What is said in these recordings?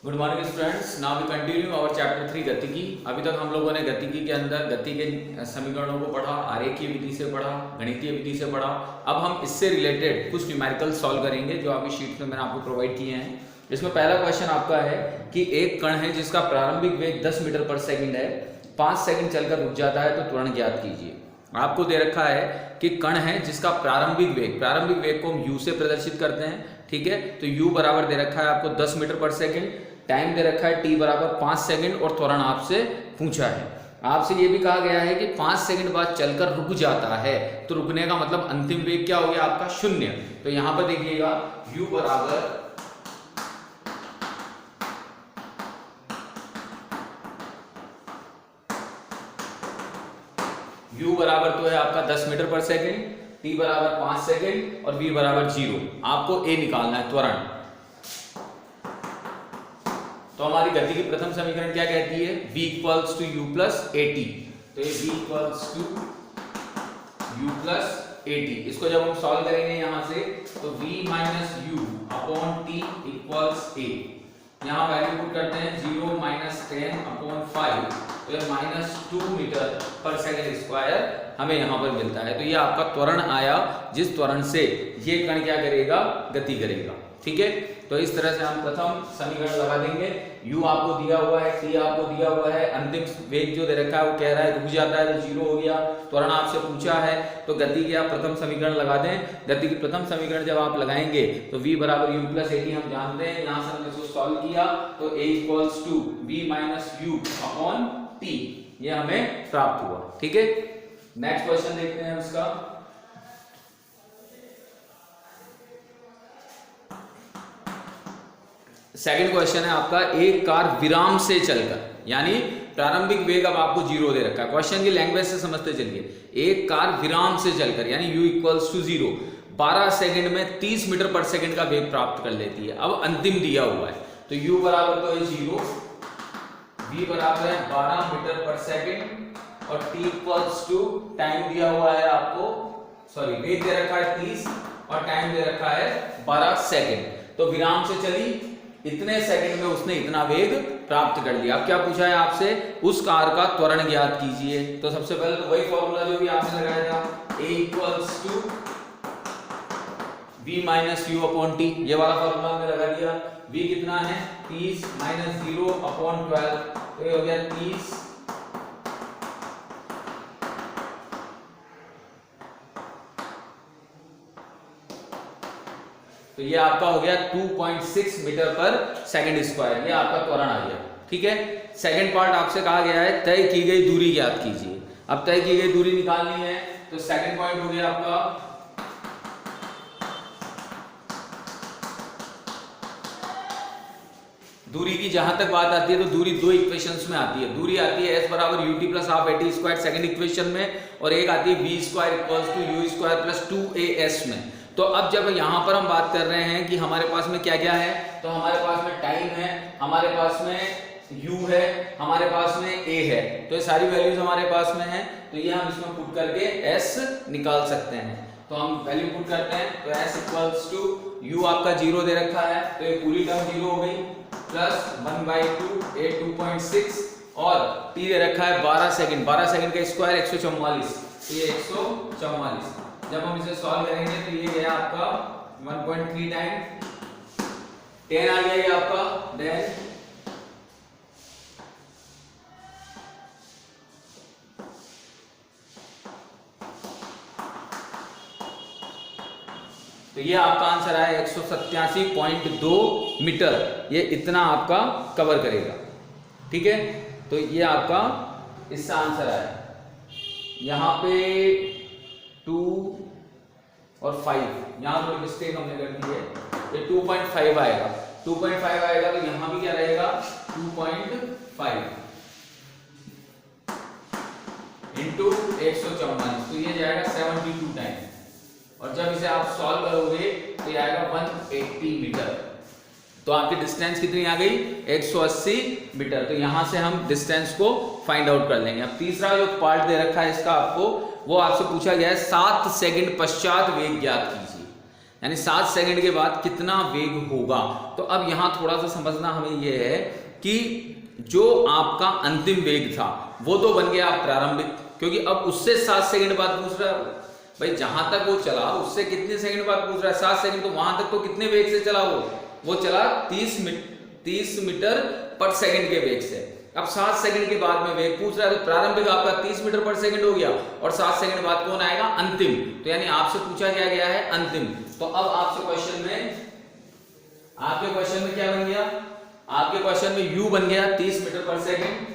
Good morning students. Now we continue our chapter 3 गतिकी। अभी तक हम लोगों ने गतिकी के अंदर गति के समीकरणों को पढ़ा, आरेखीय विधि से पढ़ा, गणितीय विधि से पढ़ा। अब हम इससे रिलेटेड कुछ न्यूमेरिकल सॉल्व करेंगे जो आपकी शीट में मैंने आपको प्रोवाइड किए हैं। इसमें पहला क्वेश्चन आपका है कि एक कण है जिसका प्रारंभिक वेग 10 मीटर पर सेकेंड है, 5 सेकेंड चलकर रुक जाता है, तो त्वरण ज्ञात कीजिए। आपको दे रखा है कि कण है जिसका प्रारंभिक वेग को हम u से प्रदर्शित करते हैं, ठीक है। तो u बराबर दे रखा है आपको 10 मीटर पर सेकेंड, टाइम दे रखा है t बराबर 5 सेकेंड और त्वरण आपसे पूछा है। आपसे ये भी कहा गया है कि 5 सेकेंड बाद चलकर रुक जाता है, तो रुकने का मतलब अंतिम वेग क्या हो गया आपका 0। तो यहां पर देखिएगा u बराबर u बराबर तो है आपका 10 मीटर पर सेकेंड, t बराबर 5 सेकेंड और v बराबर 0। आपको a निकालना है, त्वरण। तो हमारी गति की प्रथम समीकरण क्या कहती है? v equals to u plus at। तो ये v equals to u plus at। इसको जब हम सॉल्व करेंगे यहां से तो v minus u upon t equals a। यहाँ वैल्यू पुट करते हैं 0 माइनस 10 अपॉन 5, तो ये -2 मीटर पर सेकेंड स्क्वायर हमें यहाँ पर मिलता है। तो ये आपका त्वरण आया जिस त्वरण से ये कण क्या करेगा, गति करेगा, ठीक है। तो इस तरह से हम प्रथम समीकरण लगा देंगे। u आपको दिया हुआ है, t आपको दिया हुआ है, अंतिम वेग जो दे रखा है वो कह रहा है रुक जाता है, तो 0 हो गया। त्वरण आपसे पूछा है तो गति के आप प्रथम समीकरण लगा दें। गति की प्रथम समीकरण जब आप लगाएंगे तो v बराबर u प्लस at हम जानते हैं। यहाँ से हमने इसको सॉल्व किया तो a equals to v minus u upon t, ये हमें प्राप्त हुआ, ठीक है। नेक्स्ट क्वेश्चन देखते हैं उसका। सेकंड क्वेश्चन है आपका, एक कार विराम से चलकर, यानी प्रारंभिक वेग अब आपको 0 दे रखा है। क्वेश्चन की लैंग्वेज से समझते चलिए। एक कार विराम से चलकर यानी u इक्वल्स टू 0 12 सेकंड में 30 मीटर पर सेकंड का वेग प्राप्त कर लेती है। अब अंतिम दिया हुआ है तो u बराबर तो है 0, v बराबर है 12 मीटर पर सेकंड और t इक्वल्स टू टाइम दिया हुआ है आपको, सॉरी वेग दे रखा है 30 और टाइम दे रखा है 12 सेकंड। तो विराम से चली, इतने सेकंड में उसने इतना वेग प्राप्त कर लिया। अब क्या पूछा है आपसे? उस कार का त्वरण ज्ञात कीजिए। तो सबसे पहले तो वही फॉर्मूला जो भी आपने लगाया था, a equals to v minus u upon t, ये वाला फॉर्मूला हमने लगा दिया। v कितना है 30 माइनस 0 अपॉन 12, तो ये हो गया 30 तो ये आपका हो गया 2.6 मीटर पर सेकंड स्क्वायर, ये आपका त्वरण आ गया, ठीक है। सेकंड पार्ट आपसे कहा गया है तय की गई दूरी ज्ञात कीजिए। अब तय की गई दूरी निकालनी है तो सेकंड पॉइंट हो गया आपका दूरी की। जहां तक बात आती है तो दूरी दो इक्वेशंस में आती है। दूरी आती है s बराबर ut plus half at square second equation में, और एक आती है v square equals to u square plus 2as में। तो अब जब यहां पर हम बात कर रहे हैं कि हमारे पास में क्या क्या है, तो हमारे पास में टाइम है, हमारे पास में u है, हमारे पास में a है, तो ये सारी वैल्यूज हमारे पास में है। तो ये हम इसमें पुट करके s निकाल सकते हैं। तो हम वैल्यू पुट करते हैं तो s इक्वल्स टू u आपका 0 दे रखा है, तो ये पूरी टर्म 0 हो गई, प्लस 1/2 a 2.6 और t दे रखा है 12 सेकंड। 12 सेकंड का स्क्वायर 144, तो ये 144। जब हम इसे सॉल्व करेंगे तो ये गया आपका 1.3 टाइम 10 आ गया ये आपका, देन तो ये आपका आंसर आया 187.2 मीटर, ये इतना आपका कवर करेगा, ठीक है। तो ये आपका इसका आंसर आया। यहाँ पे 2 और 5 यहाँ थोड़ी मिस्टेक हमने कर दी है, ये 2.5 आएगा। 2.5 आएगा तो यहाँ भी क्या रहेगा 2.5 इंटू 144, तो ये जाएगा 72 टाइम। और जब इसे आप सॉल्व करोगे तो ये आएगा 180 मीटर। तो आपकी डिस्टेंस कितनी आ गई 180 मीटर। तो यहां से हम डिस्टेंस को फाइंड आउट कर लेंगे। अब तीसरा जो पार्ट दे रखा है इसका आपको, वो आपसे पूछा गया है 7 सेकंड पश्चात वेग ज्ञात कीजिए। यानी 7 सेकंड के बाद कितना वेग होगा। तो अब यहाँ थोड़ा सा समझना हमें यह है कि जो आपका अंतिम वेग था वो तो बन गया प्रारंभिक, क्योंकि अब उससे 7 सेकंड बाद पूछ रहा है भाई, जहां तक वो चला उससे कितने सेकंड बाद पूछ रहा है 7 सेकंड, तो वहां तक तो कितने वेग से चला वो चला 30 मीटर पर सेकंड के वेग से। अब 7 सेकंड के बाद में वेग पूछ रहा है, तो प्रारंभिक आपका 30 मीटर पर सेकंड हो गया और 7 सेकंड बाद कौन आएगा, अंतिम। तो यानी आपसे पूछा क्या गया है, अंतिम। तो अब आपके क्वेश्चन में क्या बन गया, आपके क्वेश्चन में u बन गया 30 मीटर पर सेकंड,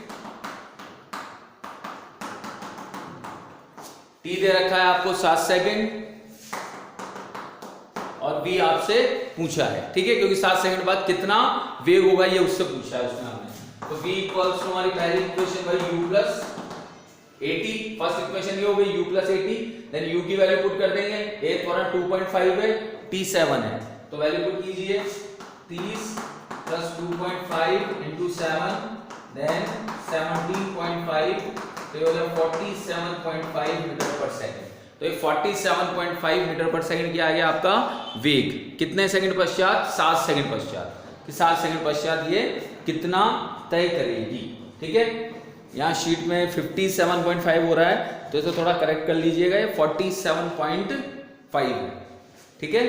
t दे रखा है आपको 7 सेकंड और v आपसे पूछा है, ठीक है, क्योंकि 7 सेकंड बाद कितना वेग होगा ये उससे पूछा है उसने हमने। तो v इक्वल्स टू हमारी पहली इक्वेशन भाई u प्लस 80, फर्स्ट इक्वेशन ये हो गई u प्लस 80, देन u की वैल्यू पुट कर देंगे, a त्वरण 2.5 है, t 7 है, तो वैल्यू पुट कीजिए 30 प्लस 2.5 इंटू 7 देन 17.5, तो ये हो गया 47.5 मीटर पर सेकंड। तो ये 47.5 मीटर पर सेकंड क्या आ गया आपका वेग, कितने सेकंड पश्चात, 7 सेकंड पश्चात, कि 7 सेकंड पश्चात ये कितना तय करेगी, ठीक है। यहाँ शीट में 57.5 हो रहा है, तो इसे थोड़ा करेक्ट कर लीजिएगा, ये 47.5 है, ठीक है।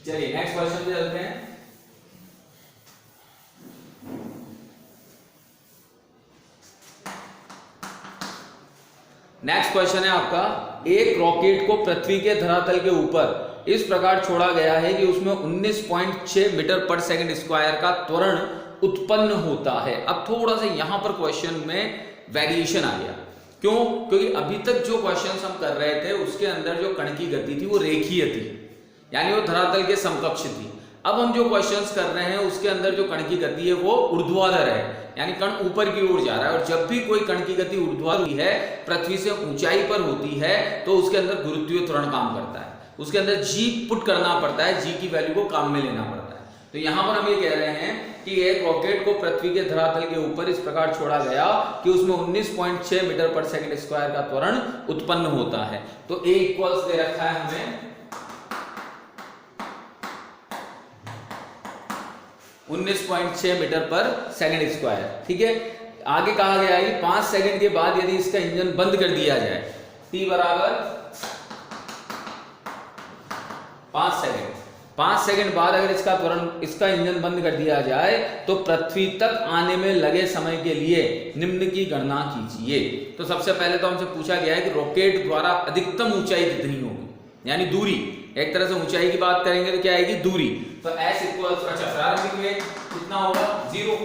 चलिए नेक्स्ट क्वेश्चन पे चलते हैं। नेक्स्ट क्वेश्चन है आपका, एक रॉकेट को पृथ्वी के धरातल के ऊपर इस प्रकार छोड़ा गया है कि उसमें 19.6 मीटर पर सेकंड स्क्वायर का त्वरण उत्पन्न होता है। अब थोड़ा सा यहां पर क्वेश्चन में वेरिएशन आ गया, क्यों, क्योंकि अभी तक जो क्वेश्चंस हम कर रहे थे उसके अंदर जो कण की गति थी वो रेखीय थी, यानी वो धरातल के समकक्ष थी। अब हम जो क्वेश्चंस कर रहे हैं उसके अंदर जो कण की गति है वो ऊर्ध्वाधर है, यानी कण ऊपर की ओर जा रहा है, और जब भी कोई कण की गति ऊर्ध्वाधर होती है, पृथ्वी से ऊंचाई पर होती है, तो उसके अंदर गुरुत्वीय त्वरण काम करता है, उसके अंदर जी पुट करना पड़ता है, जी की वैल्यू को काम में लेना पड़ता है। तो यहां पर हम ये कह रहे हैं कि एक रॉकेट को पृथ्वी के धरातल के ऊपर इस प्रकार छोड़ा गया कि उसमें 19.6 मीटर पर सेकंड स्क्वायर का त्वरण उत्पन्न होता है। तो ए इक्वल्स दे रखा है हमें 19.6 मीटर पर सेकंड स्क्वायर, ठीक है। आगे कहा गया है कि 5 सेकंड के बाद यदि इसका इंजन बंद कर दिया जाए, t बराबर 5 सेकंड बाद अगर इसका इंजन बंद कर दिया जाए तो पृथ्वी तक आने में लगे समय के लिए निम्न की गणना कीजिए। तो सबसे पहले तो हमसे पूछा गया है कि रॉकेट द्वारा अधिकतम ऊंचाई कितनी होगी, यानी दूरी, एक तरह से ऊंचाई की बात करेंगे तो क्या आएगी, दूरी। तो s इक्वल्स, अच्छा प्रारंभिक वेग कितना होगा, 0,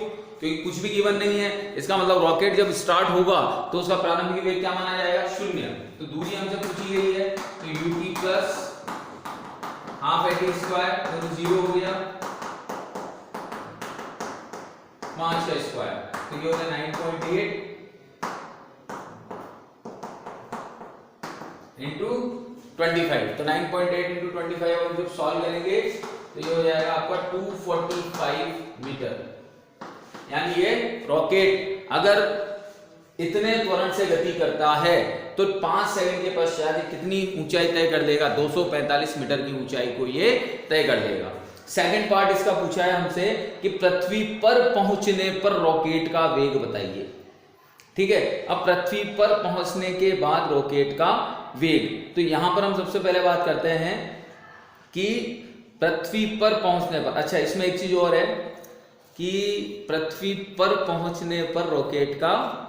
क्योंकि कुछ भी गिवन नहीं है, इसका मतलब रॉकेट जब स्टार्ट होगा तो उसका प्रारंभिक वेग क्या माना जाएगा, 0। तो दूरी हमसे पूछी गई है, तो ut plus half at square, तो 0 हो गया, 5 का स्क्वायर, तो ये हो गया 9.8 इंटू 25। तो 9.8 इंटू 25 हम जब सॉल्व करेंगे तो ये हो जाएगा आपका 245 मीटर। यानी ये रॉकेट अगर इतने त्वरण से गति करता है तो 5 सेकंड के पश्चात कितनी ऊंचाई तय कर देगा, 245 मीटर की ऊंचाई को ये तय कर देगा। सेकंड पार्ट इसका पूछा है हमसे कि पृथ्वी पर पहुंचने पर रॉकेट का वेग बताइए, ठीक है। अब पृथ्वी पर पहुंचने के बाद रॉकेट का वेग, तो यहां पर हम सबसे पहले बात करते हैं कि पृथ्वी पर पहुंचने पर, अच्छा इसमें एक चीज और है कि पृथ्वी पर पहुंचने पर रॉकेट का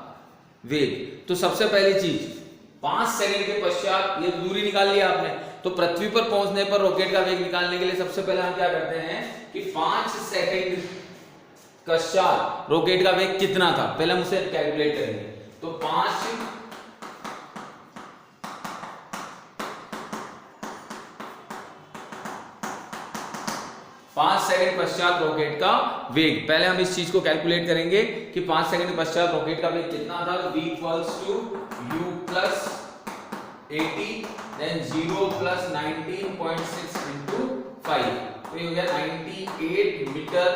वेग, तो सबसे पहली चीज 5 सेकंड के पश्चात ये दूरी निकाल लिया आपने, तो पृथ्वी पर पहुंचने पर रॉकेट का वेग निकालने के लिए सबसे पहले हम क्या करते हैं कि 5 सेकंड पश्चात रॉकेट का वेग कितना था, पहले हम उसे कैलकुलेट करेंगे। तो 5 सेकंड पश्चात रॉकेट का वेग, पहले हम इस चीज को कैलकुलेट करेंगे कि 5 सेकंड पश्चात रॉकेट का वेग कितना था। तो v equals to u plus 80 then 0 plus 19.6 into 5, तो ये हो गया 98 मीटर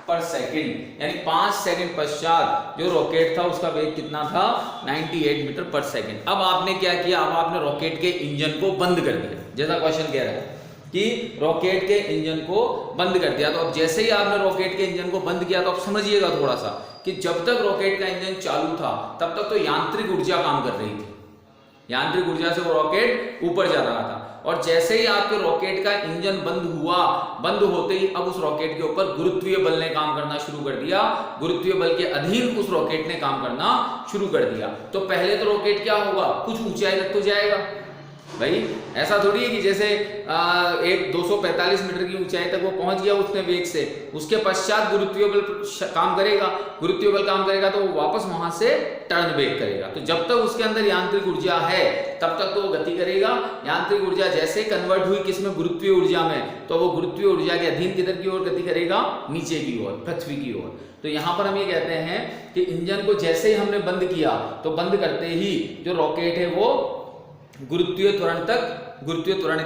पर सेकंड, यानी 5 सेकंड पश्चात जो रॉकेट था उसका वेग कितना था, 98 मीटर पर सेकंड। अब आपने क्या किया, अब आपने रॉकेट के इंजन को बंद कर दिया, जैसा क्वेश्चन कह रहा है। कि रॉकेट के इंजन को बंद कर दिया। तो अब जैसे ही आपने रॉकेट के इंजन को बंद किया तो आप समझिएगा थोड़ा सा कि जब तक रॉकेट का इंजन चालू था तब तक तो यांत्रिक ऊर्जा काम कर रही थी, यांत्रिक ऊर्जा से वो रॉकेट ऊपर जा रहा था। और जैसे ही आपके रॉकेट का इंजन बंद होते ही अब उस रॉकेट के ऊपर गुरुत्वीय बल ने काम करना शुरू कर दिया, गुरुत्वीय बल के अधीन उस रॉकेट ने काम करना शुरू कर दिया। तो पहले तो रॉकेट क्या होगा, कुछ ऊंचाई तक तो जाएगा भाई, ऐसा थोड़ी है कि जैसे एक 245 मीटर की ऊंचाई तक वो पहुंच गया उतने वेग से, उसके पश्चात गुरुत्वीय बल काम करेगा, गुरुत्वीय बल काम करेगा तो वो वापस वहां से टर्न बैक करेगा। तो जब तक उसके अंदर यांत्रिक ऊर्जा है तब तक तो वो गति करेगा। यांत्रिक ऊर्जा जैसे कन्वर्ट हुई किसमें, गुरुत्वीय ऊर्जा में, तो वो गुरुत्वीय ऊर्जा के अधीन किधर की ओर गति करेगा, नीचे की ओर, पृथ्वी की ओर। तो यहां पर हम ये कहते हैं कि इंजन को जैसे ही हमने बंद किया तो बंद करते ही जो रॉकेट है वो गुरुत्वीय त्वरण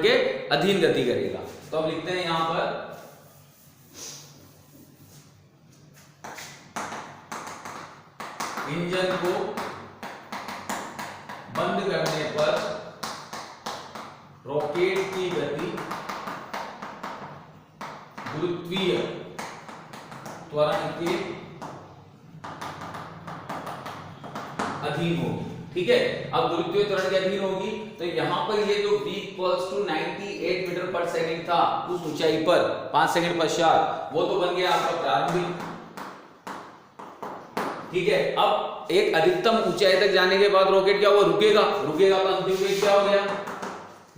के अधीन गति करेगा। तो अब लिखते हैं यहां पर इंजन को बंद करने पर रॉकेट की गति गुरुत्वीय त्वरण के अधीन होगी। ठीक है, अब गुरुत्वीय त्वरण के अधीन होगी तो यहां पर ये जो v = 98 मीटर पर सेकंड था उस ऊंचाई पर 5 सेकंड पश्चात, वो तो बन गया आपका प्रारंभिक। ठीक है, अब एक अधिकतम ऊंचाई तक जाने के बाद रॉकेट क्या हुआ, रुकेगा तो अंतिम वेग क्या हो गया,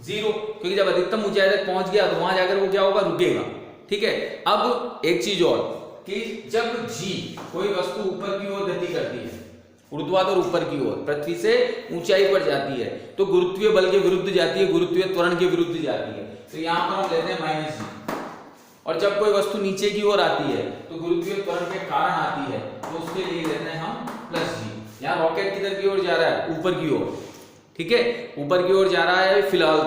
0, क्योंकि जब अधिकतम ऊंचाई तक पहुंच गया तो वहां जाकर वो क्या होगा, रुकेगा। ठीक है, अब एक चीज और कि जब g कोई वस्तु ऊपर की ओर गति करती है, ऊर्ध्वाधर ऊपर की ओर पृथ्वी से ऊंचाई पर जाती है तो गुरुत्वीय बल के विरुद्ध जाती है, गुरुत्वीय त्वरण के विरुद्ध जाती है। तो यहां पर हम लेते हैं -g। और जब कोई वस्तु नीचे की ओर आती है तो गुरुत्वीय त्वरण के कारण आती है तो उसके लिए लेते हैं हम +g। यहां रॉकेट किधर की ओर जा रहा है, ऊपर की ओर। ठीक है, ऊपर की ओर जा रहा है फिलहाल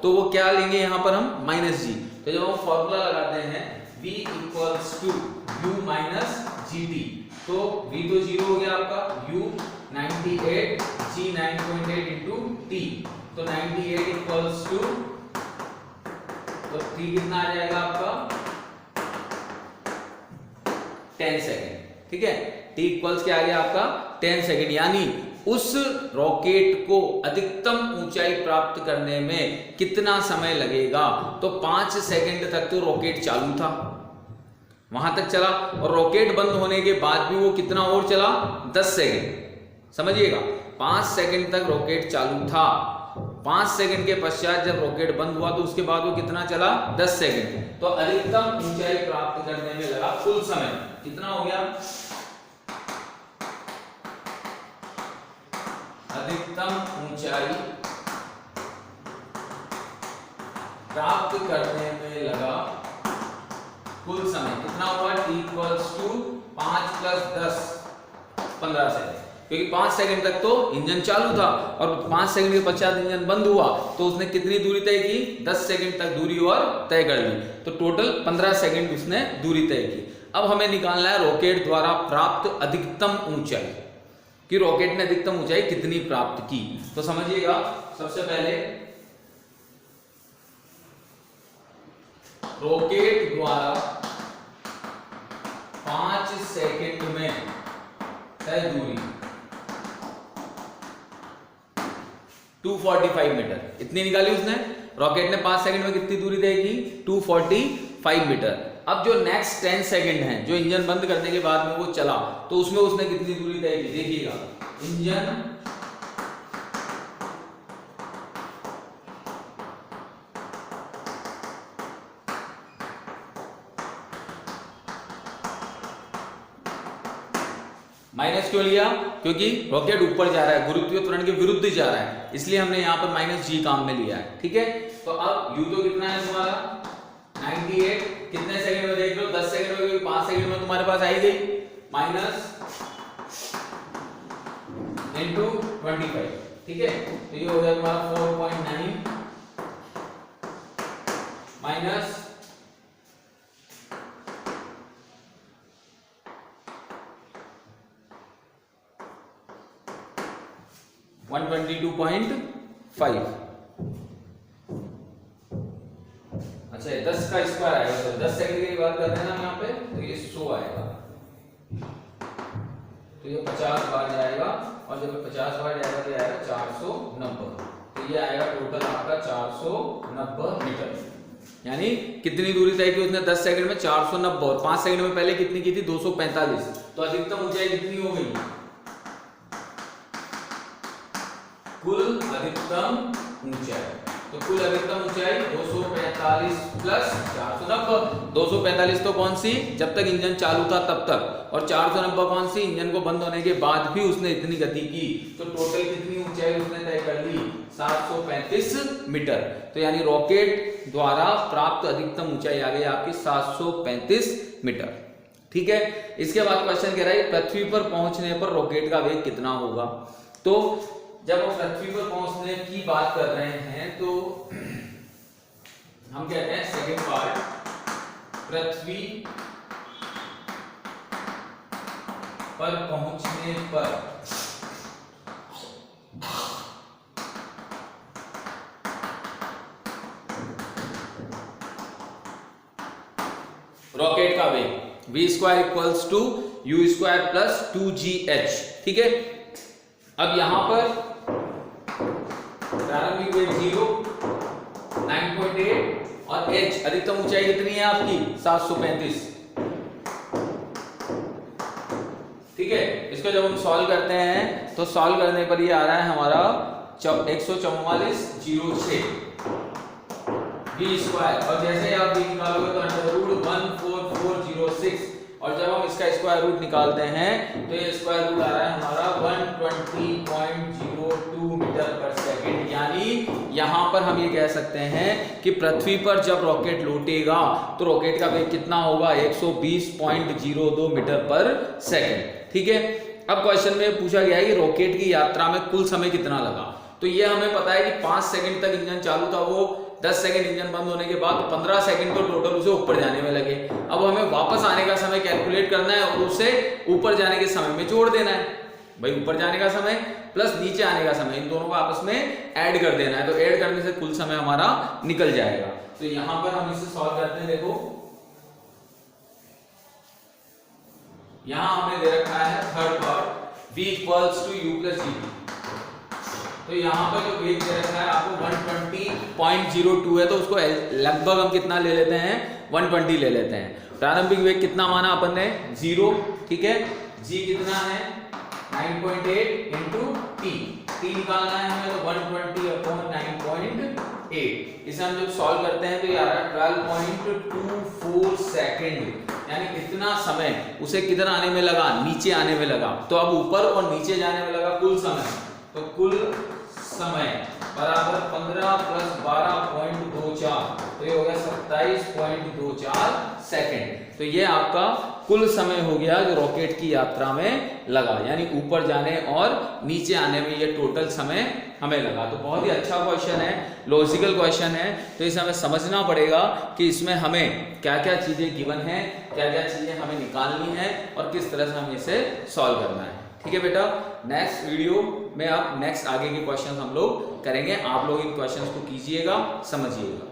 तो वो क्या लेंगे यहां पर हम -g। तो जब हम फॉर्मूला लगाते हैं v = u - gt, तो v तो 0 हो गया आपका, u 98, g 9.8 into t, तो 98 = तो t कितना आ जाएगा आपका 10 सेकेंड। ठीक है, t इक्वल्स क्या आ गया आपका 10 सेकेंड। यानी उस रॉकेट को अधिकतम ऊंचाई प्राप्त करने में कितना समय लगेगा, तो 5 सेकेंड तक तो रॉकेट चालू था, वहां तक चला, और रॉकेट बंद होने के बाद भी वो कितना और चला, 10 सेकेंड। समझिएगा, 5 सेकेंड तक रॉकेट चालू था, 5 सेकेंड के पश्चात जब रॉकेट बंद हुआ तो उसके बाद वो कितना चला, 10 सेकेंड। तो अधिकतम ऊंचाई प्राप्त करने में लगा कुल समय कितना हो गया, अधिकतम ऊंचाई प्राप्त करने में लगा कुल समय कितना हुआ, t = 5 + 10 15 सेकेंड, क्योंकि 5 सेकंड तक तो इंजन चालू था और 5 सेकंड के पश्चात इंजन बंद हुआ तो उसने कितनी दूरी तय की, 10 सेकंड तक दूरी और तय कर ली, तो टोटल 15 सेकंड उसने दूरी तय की। अब हमें निकालना है रॉकेट द्वारा प्राप्त अधिकतम ऊंचाई, कि रॉकेट ने अधिकतम ऊंचाई कितनी प्राप्त की। तो समझिएगा, सबसे पहले रॉकेट द्वारा 5 सेकंड में तय दूरी 245 मीटर, इतनी निकाली उसने। रॉकेट ने 5 सेकंड में कितनी दूरी तय की, 245 मीटर। अब जो नेक्स्ट 10 सेकंड है, जो इंजन बंद करने के बाद में वो चला, तो उसमें उसने कितनी दूरी तय की, देखिएगा, इंजन माइनस क्यों लिया, क्योंकि रॉकेट ऊपर जा रहा है, गुरुत्वीय त्वरण के विरुद्ध जा रहा है, इसलिए हमने यहाँ पर -g काम में लिया है। ठीक है, तो अब u तो कितना है तुम्हारा 98, कितने सेकंड में देख लो, 10 सेकंड में, 5 सेकंड में तुम्हारे पास आई गई, माइनस इंटू 25। ठीक है, तो ये हो गया तुम्हारा 4.9 माइनस 122.5। 10 सेकंड की बात कर रहे हैं ना यहाँ पे, तो ये 100 आएगा, तो ये 50 बार जाएगा, और जब 50 बार जाएगा तो आएगा 490, तो ये आएगा टोटल आपका 490 मीटर। यानी कितनी दूरी तय की उसने 10 सेकंड में? 490, और 5 सेकंड में पहले कितनी की थी? 245। तो अधिकतम ऊंचाई कितनी हो गई? कुल अधिकतम ऊंचाई, तो कुल अधिकतम ऊंचाई 245 प्लस 490। 245 तो कौन सी? जब तक इंजन चालू था तब तक, और 490 कौन सी? इंजन को बंद होने के बाद भी उसने इतनी गति की, तो टोटल कितनी ऊंचाई उसने तय कर ली? 735 मीटर। तो यानी रॉकेट द्वारा प्राप्त अधिकतम ऊंचाई आ गई आपकी 735 मीटर। ठीक है, इसके बाद क्वेश्चन कह रहा है पृथ्वी पर पहुंचने पर रॉकेट का वेग कितना होगा। तो जब हम पृथ्वी पर पहुंचने की बात कर रहे हैं तो हम कहते हैं सेकंड पार्ट, पृथ्वी पर पहुंचने पर रॉकेट का वेग v² equals to u² plus 2gh। ठीक है, अब यहां पर प्रारंभिक वेग 0, 9.8 और h अधिकतम ऊंचाई कितनी है आपकी? 735। ठीक है, इसको जब हम सॉल्व करते हैं तो सॉल्व करने पर ये आ रहा है हमारा 144.06 v², और जैसे ही आप v निकालोगे तो √14406, और जब हम इसका स्क्वायर रूट निकालते हैं तो ये स्क्वायर रूट आ रहा है हमारा 120.02 मीटर पर सेकंड। यानी यहां पर हम ये कह सकते हैं कि पृथ्वी पर जब रॉकेट लौटेगा तो रॉकेट का वेग कितना होगा? 120.02 मीटर पर सेकंड। ठीक है, अब क्वेश्चन में पूछा गया है कि रॉकेट की यात्रा में कुल समय कितना लगा। तो ये हमें पता है कि 5 सेकंड तक इंजन चालू था, वो 10 सेकंड इंजन बंद होने के बाद 15 सेकंड तो टोटल उसे ऊपर जाने में लगे। अब हमें वापस आने का समय कैलकुलेट करना है और उसे ऊपर जाने के समय में जोड़ देना है। भाई ऊपर जाने का समय प्लस नीचे आनेका समय, इन दोनों को आपस में ऐड कर देना है, तो ऐड करने से कुल समय हमारा निकल जाएगा। तो यहां पर हम इसे सॉल्व करते हैं। देखो यहां हमने दे रखा है third part v equals to u plus g। तो यहाँ पर जो वेग दे रखा है आपको 120.02 है, तो उसको लगभग हम कितना ले लेते हैं? 120 ले लेते हैं। प्रारंभिक वेग कितना माना अपन ने? 0। ठीक है, g कितना है? 9.8 इंटू t निकालना है हमें, तो 120/9.8। इसे हम जब सॉल्व करते हैं तो ये आ रहा है 12.24 सेकेंड। यानी इतना समय उसे किधर आने में लगा? नीचे आने में लगा। तो अब ऊपर और नीचे जाने में लगा कुल समय, तो कुल समय बराबर 15 प्लस 12.24, तो ये हो गया 27.24 सेकंड। तो ये आपका कुल समय हो गया जो रॉकेट की यात्रा में लगा, यानी ऊपर जाने और नीचे आने में ये टोटल समय हमें लगा। तो बहुत ही अच्छा क्वेश्चन है, लॉजिकल क्वेश्चन है, तो इसे हमें समझना पड़ेगा कि इसमें हमें क्या क्या चीजें गिवन है, क्या क्या चीजें हमें निकालनी है और किस तरह से हमें इसे सॉल्व करना है। ठीक है बेटा, नेक्स्ट वीडियो में आप नेक्स्ट आगे के क्वेश्चन हम लोग करेंगे। आप लोग इन क्वेश्चंस को कीजिएगा, समझिएगा।